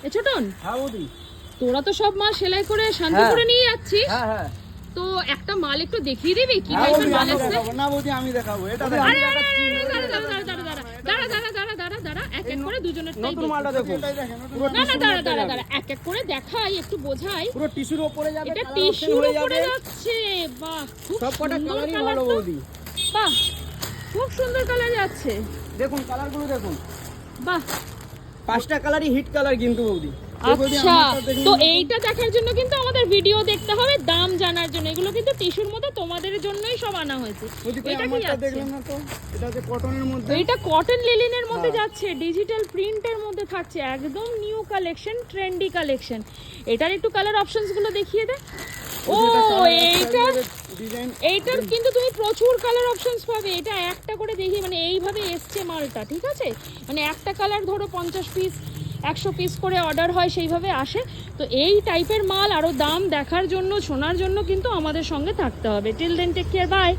এ ছোটন, হ্যাঁ বৌদি। তোরা তো সব মাল সেলাই করে শান্তিপুরে নিয়ে যাচ্ছিস। হ্যাঁ হ্যাঁ তো একটা মাল একটু দেখিয়ে দিবি কি হ্যাঁ টাইপের বৌদি, মাল আমি আছে? দেখাবো। না বৌদি আমি দেখাবো, এটা আরে দেখাবো। দাঁড়া এক এক করে দুজনেরটাই নতুন মালটা দেখুন। পুরো না না টিস্যুর দাঁড়া মধ্যে দাঁড়া যাবে। দাঁড়া এক এক করে দেখাই, একটু বোঝাই। পুরো টিস্যুর উপরে যাবে, এটা colour টিস্যুর option হয়ে উপরে যাবে। যাচ্ছে। বাহ, খুব সব কটা সুন্দর কালারই কালার ভালো তো। বৌদি। বাহ, খুব সুন্দর কালার যাচ্ছে। দেখুন কালারগুলো দেখুন, বাহ, 5টা কালারই হিট কালার কিন্তু বৌদি। এই বৌদি আচ্ছা। আমারটা দেখুন তো না। এইটা দেখার জন্য কিন্তু আমাদের ভিডিও দেখতে হবে, দাম জানার জন্য। এগুলো কিন্তু টিস্যুর মধ্যে তোমাদের জন্যই সব আনা হয়েছে। বৌদি কই এটা কি আমারটা যাচ্ছে? দেখলেন না তো? এটা যে কটনের মধ্যে। এটা কটন লিলিনের মধ্যে হ্যাঁ। যাচ্ছে, ডিজিটাল প্রিন্টের মধ্যে থাকছে, একদম নিউ কালেকশন, ট্রেন্ডি কালেকশন। এটার একটু কালার অপশনস গুলো দেখিয়ে দে। ও এইটা, ডিজাইন এইটার কিন্তু তুমি প্রচুর কালার অপশনস পাবে। এটা একটা করে দেখি, মানে এইভাবে এসছে মালটা, ঠিক আছে? মানে একটা কালার ধরো 50 পিস 100 পিস করে অর্ডার হয়, সেইভাবে আসে। তো এই টাইপের মাল আরও দাম দেখার জন্য, শোনার জন্য কিন্তু আমাদের সঙ্গে থাকতে হবে। Till then, take care, by.